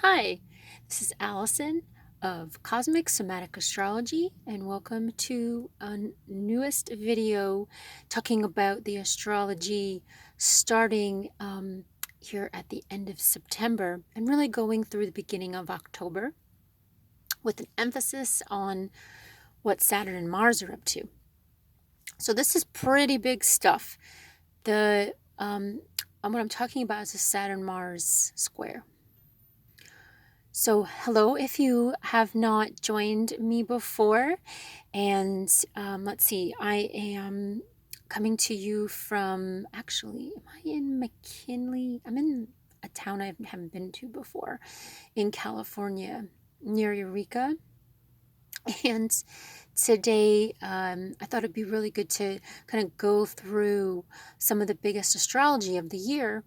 Hi, this is Allison of Cosmic Somatic Astrology, and welcome to a newest video talking about the astrology starting here at the end of September and really going through the beginning of October with an emphasis on what Saturn and Mars are up to. So this is pretty big stuff. What I'm talking about is a Saturn-Mars square. So hello, if you have not joined me before, and let's see, I am coming to you from, actually, am I in McKinley? I'm in a town I haven't been to before in California near Eureka. And today, I thought it'd be really good to kind of go through some of the biggest astrology of the year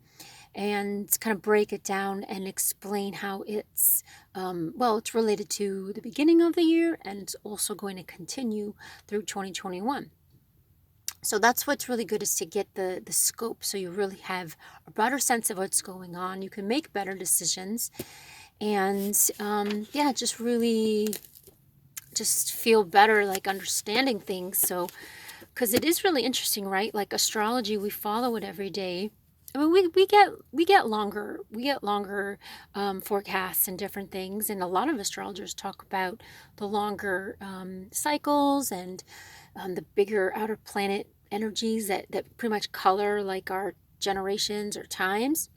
and kind of break it down and explain how it's, it's related to the beginning of the year and it's also going to continue through 2021. So that's what's really good, is to get the scope, so you really have a broader sense of what's going on. You can make better decisions and just really just feel better, like understanding things. So, because it is really interesting, right? Like astrology, we follow it every day. I mean, we get longer forecasts and different things, and a lot of astrologers talk about the longer cycles and the bigger outer planet energies that pretty much color like our generations or times.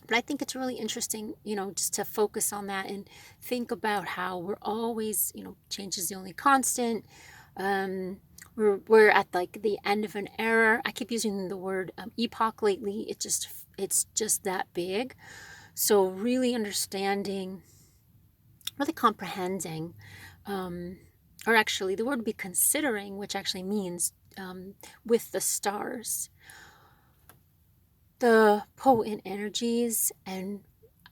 But I think it's really interesting, just to focus on that and think about how we're always, change is the only constant. We're at like the end of an era. I keep using the word epoch lately. It's just that big. So really understanding, really comprehending, or actually the word would be considering, which actually means with the stars, the potent energies and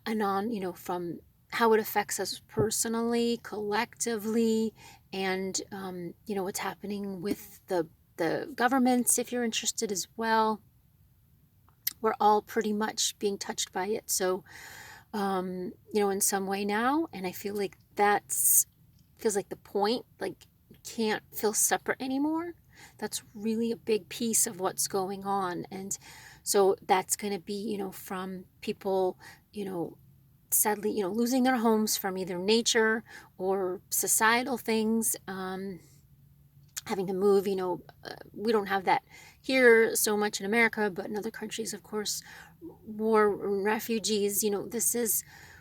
on, from how it affects us personally, collectively, and what's happening with the governments, if you're interested as well. We're all pretty much being touched by it. So in some way now, and I feel like feels like the point, like you can't feel separate anymore. That's really a big piece of what's going on. And so that's going to be, from people, sadly, losing their homes from either nature or societal things, having to move, we don't have that here so much in America, but in other countries, of course, war, refugees,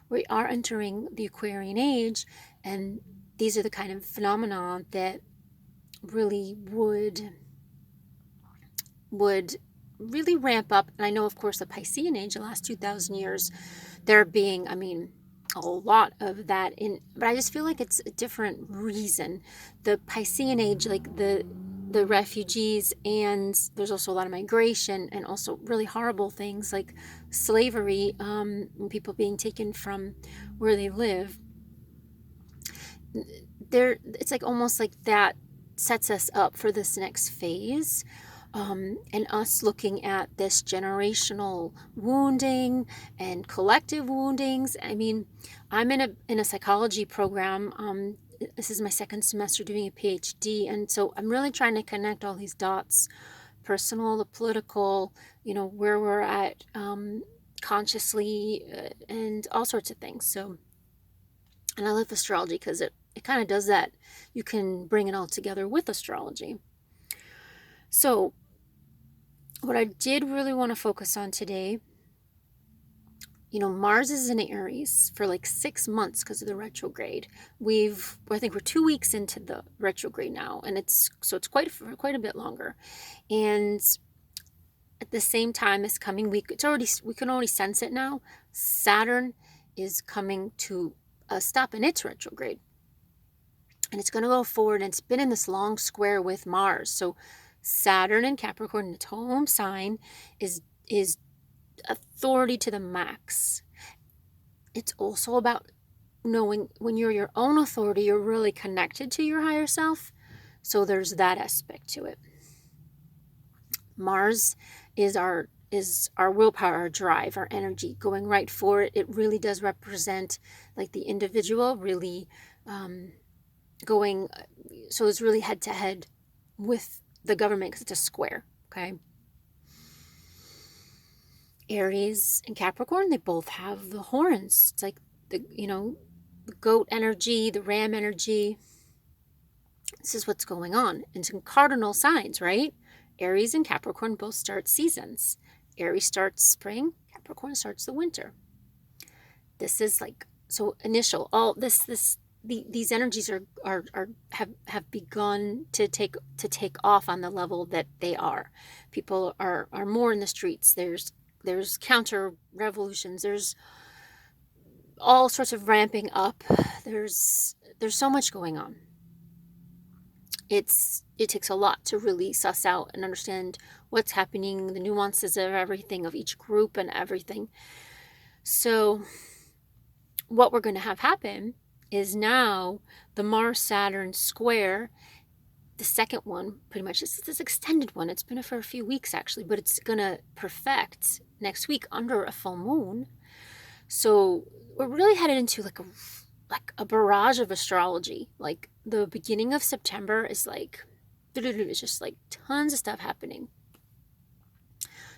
we are entering the Aquarian age, and these are the kind of phenomena that really would really ramp up. And I know, of course, the Piscean age, the last 2,000 years, there being, a lot of that but I just feel like it's a different reason. The Piscean age, like the refugees, and there's also a lot of migration and also really horrible things like slavery, people being taken from where they live. It's like almost like that sets us up for this next phase. And us looking at this generational wounding and collective woundings. I'm in a psychology program. This is my second semester doing a PhD, and so I'm really trying to connect all these dots, personal, the political, where we're at consciously, and all sorts of things. So, and I love astrology because it kind of does that. You can bring it all together with astrology. So what I did really want to focus on today, Mars is in Aries for like 6 months because of the retrograde. I think we're 2 weeks into the retrograde now, and it's quite a bit longer. And at the same time, this coming week, we can already sense it now. Saturn is coming to a stop in its retrograde, and it's going to go forward. And it's been in this long square with Mars. So Saturn in Capricorn, in its home sign, is authority to the max. It's also about knowing when you're your own authority, you're really connected to your higher self. So there's that aspect to it. Mars is our is our willpower, our drive, our energy, going right for it. It really does represent like the individual really going, so it's really head to head with the government because it's a square, okay? Aries and Capricorn, they both have the horns. It's like the, the goat energy, the ram energy. This is what's going on. And some cardinal signs, right? Aries and Capricorn both start seasons. Aries starts spring, Capricorn starts the winter. This is like, so initial, all these energies have begun to take off on the level that they are. People are more in the streets. There's counter revolutions. There's all sorts of ramping up. There's so much going on. It takes a lot to really suss out and understand what's happening, the nuances of everything, of each group and everything. So what we're going to have happen is now the Mars-Saturn square, the second one, pretty much, this extended one. It's been for a few weeks actually, but it's going to perfect next week under a full moon. So we're really headed into like a barrage of astrology. Like the beginning of September is like, it's just like tons of stuff happening.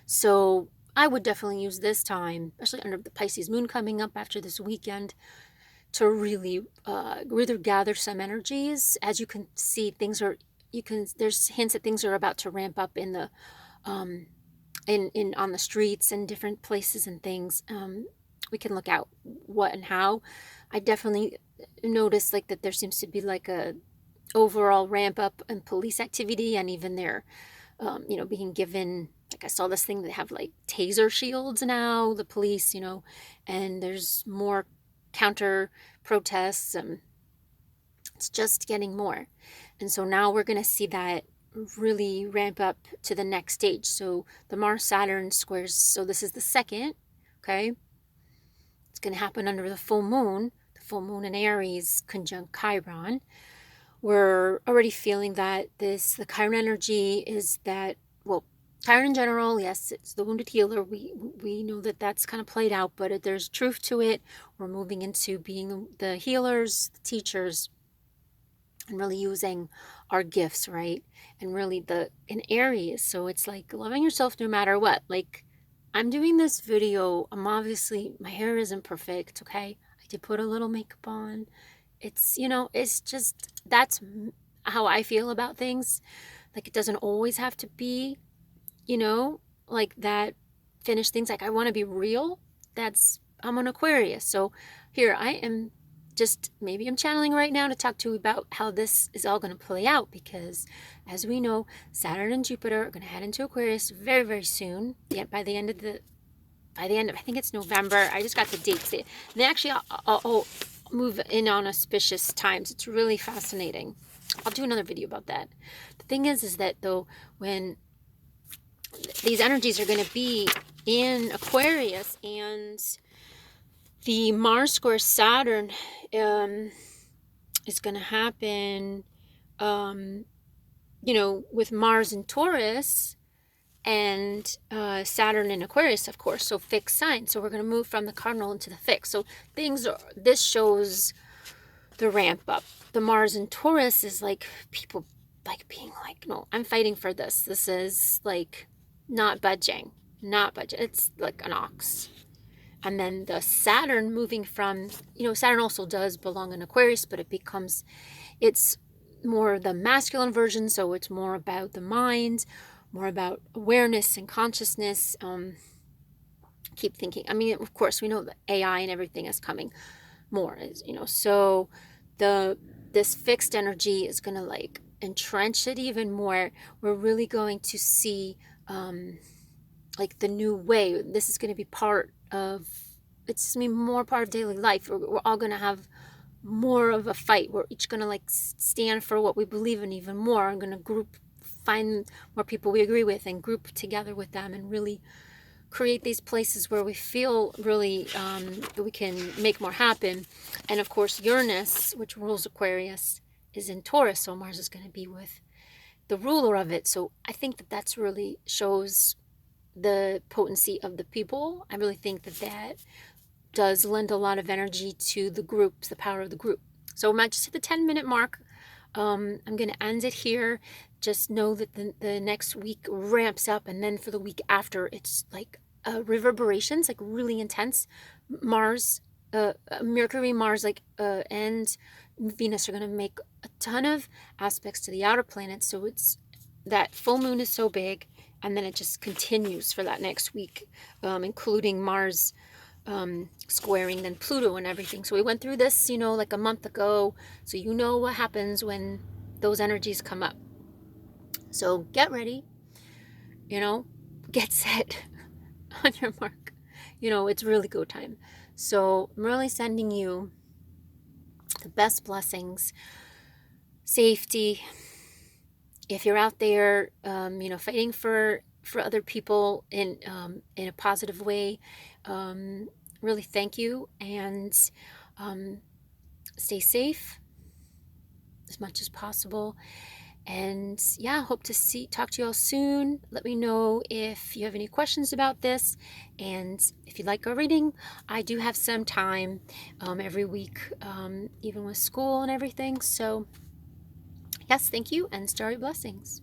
So I would definitely use this time, especially under the Pisces moon coming up after this weekend, to really gather some energies. As you can see, there's hints that things are about to ramp up in the on the streets and different places and things. We can look out what and how. I definitely noticed like that there seems to be like a overall ramp up in police activity, and even they're being given, like I saw this thing, they have like taser shields now, the police, and there's more counter protests. It's just getting more. And so now we're going to see that really ramp up to the next stage. So the Mars-Saturn squares, so this is the second, okay? It's going to happen under the full moon in Aries conjunct Chiron. We're already feeling that the Chiron energy is that, well, Chiron in general, yes, it's the wounded healer. We know that that's kind of played out, but there's truth to it. We're moving into being the healers, the teachers, and really using our gifts, right? And really in Aries, so it's like loving yourself no matter what. Like, I'm doing this video, obviously, my hair isn't perfect, okay? I did put a little makeup on. It's, it's just, that's how I feel about things. Like, it doesn't always have to be, like that finished things. Like, I want to be real. I'm an Aquarius. So here I am, maybe I'm channeling right now to talk to you about how this is all going to play out, because as we know, Saturn and Jupiter are going to head into Aquarius very, very soon. Yeah, by the end of I think it's November. I just got the dates. They actually I'll move in on auspicious times. It's really fascinating. I'll do another video about that. The thing is that though, when these energies are going to be in Aquarius, and the Mars square Saturn is going to happen, with Mars in Taurus and Saturn in Aquarius, of course, so fixed sign. So we're going to move from the cardinal into the fixed. So this shows the ramp up. The Mars in Taurus is like people like being like, no, I'm fighting for this. This is like not budging. It's like an ox. And then the Saturn moving from, Saturn also does belong in Aquarius, but it's more the masculine version. So it's more about the mind, more about awareness and consciousness. Keep thinking. I mean, of course, we know that AI and everything is coming more, so this fixed energy is going to like entrench it even more. We're really going to see like the new way. This is going to be it's going to be more part of daily life. We're all going to have more of a fight. We're each going to like stand for what we believe in even more. I'm going to find more people we agree with and group together with them, and really create these places where we feel really we can make more happen. And of course, Uranus, which rules Aquarius, is in Taurus, so Mars is going to be with the ruler of it. So I think that's really shows the potency of the people. I really think that does lend a lot of energy to the groups, the power of the group. So I'm at just at the 10-minute mark. I'm going to end it here. Just know that the next week ramps up, and then for the week after, it's like reverberations, like really intense. Mars, Mercury, Mars, and Venus are going to make a ton of aspects to the outer planets. So it's that full moon is so big, and then it just continues for that next week, including Mars squaring then Pluto and everything. So we went through this, like a month ago. So you know what happens when those energies come up. So get ready, get set on your mark. It's really go time. So I'm really sending you the best blessings, safety. If you're out there, fighting for other people in a positive way, really thank you, and stay safe as much as possible. And yeah, hope to talk to you all soon. Let me know if you have any questions about this, and if you'd like a reading, I do have some time every week, even with school and everything. So yes, thank you, and starry blessings.